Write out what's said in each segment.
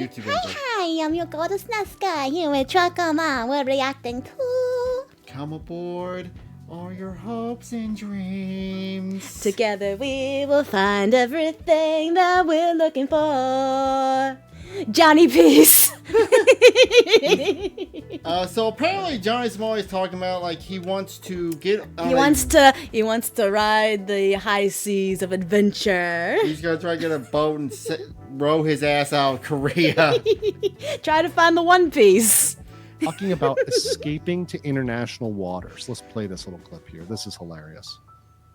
YouTube Hi, info. hi, I'm your Golden Sneska here with Truckama. We're reacting to... Come aboard all your hopes and dreams. Together we will find everything that we're looking for. Johnny Peace. So apparently Johnny Somali is talking about like he wants to get on He wants to ride the high seas of adventure. He's gonna try to get a boat and row his ass out of Korea. Try to find the One Piece. Talking about escaping to international waters. Let's play this little clip here. This is hilarious.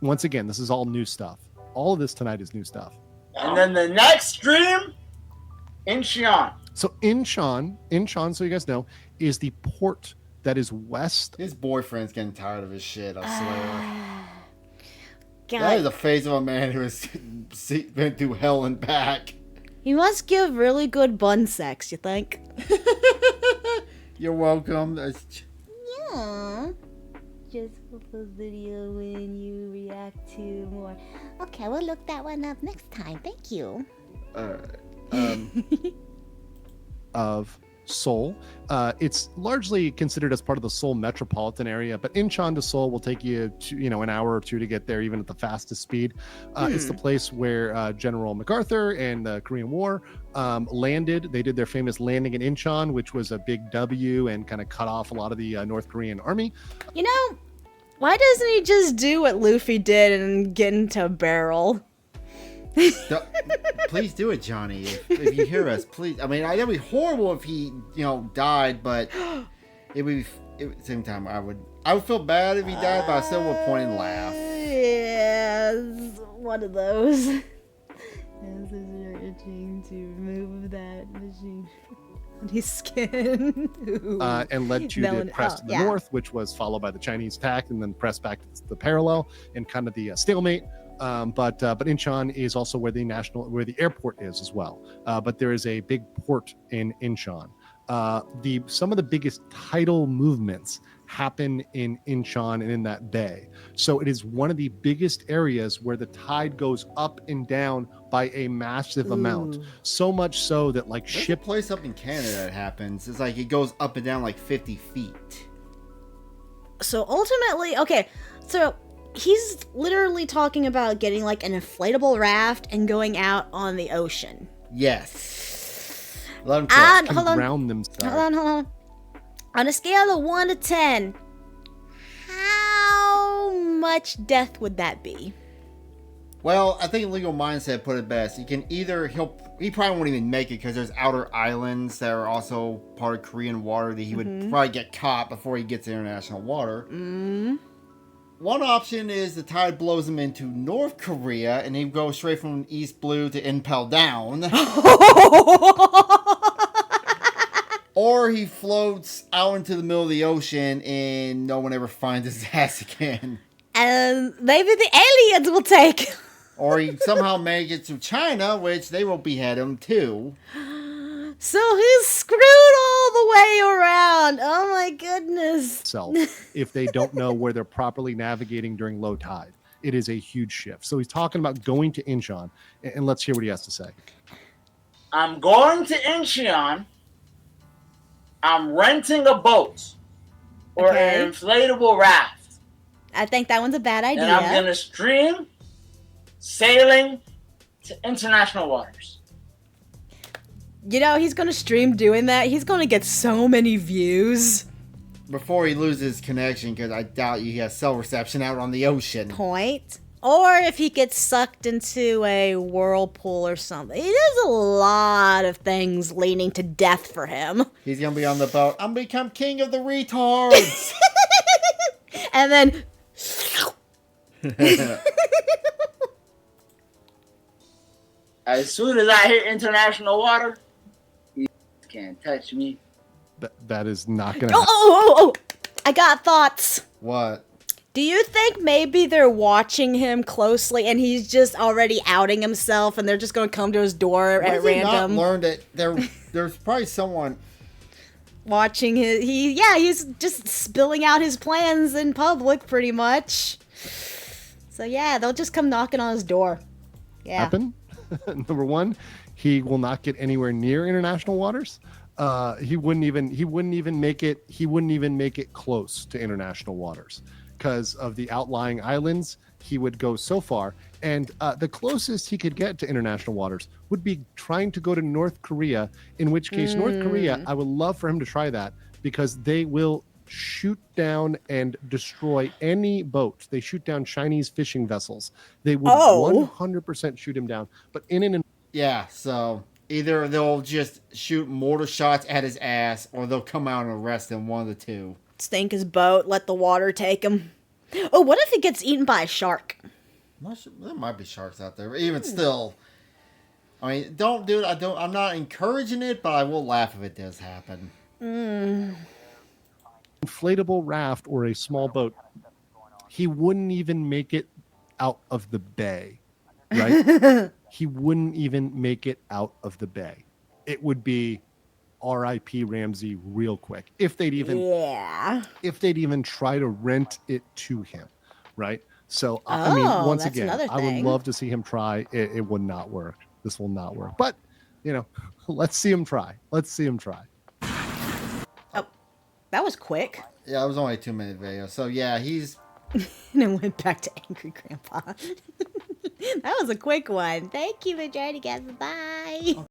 Once again, this is all new stuff. All of this tonight is new stuff. And then the next stream, Incheon. So Incheon, so you guys know, is the port that is west. His boyfriend's getting tired of his shit, I swear. God. That is the face of a man who has been through hell and back. He must give really good bun sex, you think? You're welcome. Yeah. Just for the video when you react to more. Okay, we'll look that one up next time. Thank you. Of Seoul. It's largely considered as part of the Seoul metropolitan area, but Incheon to Seoul will take you to, an hour or two to get there, even at the fastest speed. It's the place where General MacArthur and the Korean War landed. They did their famous landing in Incheon, which was a big W and kind of cut off a lot of the North Korean army. You know, why doesn't he just do what Luffy did and get into a barrel? Please do it, Johnny. If you hear us, please. I mean, it'd be horrible if he, died, but it would be. At the same time, I would feel bad if he died, but I still would point and laugh. Yes, one of those. Hands are itching to remove that machine on his skin. And led to the press to the north, which was followed by the Chinese attack, and then press back to the parallel and kind of the stalemate. But Incheon is also where the airport is as well. But there is a big port in Incheon. Some of the biggest tidal movements happen in Incheon and in that bay. So it is one of the biggest areas where the tide goes up and down by a massive amount. So much so that There's a place up in Canada that happens. It's like it goes up and down like 50 feet. So ultimately, so he's literally talking about getting like an inflatable raft and going out on the ocean. Yes. Let him try. Hold on. On a scale of 1 to 10, how much death would that be? Well, I think Legal Mindset put it best. He probably won't even make it because there's outer islands that are also part of Korean water that he would probably get caught before he gets to international water. One option is the tide blows him into North Korea and he goes straight from East Blue to Impel Down. Or he floats out into the middle of the ocean and no one ever finds his ass again. And maybe the aliens will take. Or he somehow makes it to China, which they will behead him too. So he's screwed all the way around. Oh my goodness. If they don't know where they're properly navigating during low tide, it is a huge shift. So he's talking about going to Incheon, and let's hear what he has to say. I'm going to Incheon. I'm renting a boat or an inflatable raft. I think that one's a bad idea. And I'm going to stream sailing to international waters. He's going to stream doing that. He's going to get so many views. Before he loses connection, because I doubt he has cell reception out on the ocean. Point. Or if he gets sucked into a whirlpool or something. There's a lot of things leading to death for him. He's going to be on the boat. I'm going to become king of the retards. And then... As soon as I hit international water, you can't touch me. That is not going to happen. Oh! I got thoughts. What? Do you think maybe they're watching him closely and he's just already outing himself and they're just going to come to his door at random? Not learned it. There's probably someone watching he's just spilling out his plans in public pretty much. So yeah, they'll just come knocking on his door. Yeah. Happen. Number one, he will not get anywhere near international waters. He wouldn't even make it close to international waters because of the outlying islands. He would go so far, and the closest he could get to international waters would be trying to go to North Korea, in which case North Korea, I would love for him to try that, because they will shoot down and destroy any boat. They shoot down Chinese fishing vessels. They would 100% shoot him down. But yeah, so either they'll just shoot mortar shots at his ass, or they'll come out and arrest him, one of the two. Stink his boat, let the water take him. Oh, what if he gets eaten by a shark? There might be sharks out there, but even still, I mean, don't do it. I'm not encouraging it, but I will laugh if it does happen. Inflatable raft or a small boat, he wouldn't even make it out of the bay, right? He wouldn't even make it out of the bay. It would be R.I.P. Ramsey real quick if they'd even try to rent it to him, right? So I mean, once again, I would love to see him try. It would not work. This will not work. But let's see him try. Oh, that was quick. Yeah, it was only a 2-minute video. So yeah, he's. And it went back to Angry Grandpa. That was a quick one. Thank you for joining us. Bye.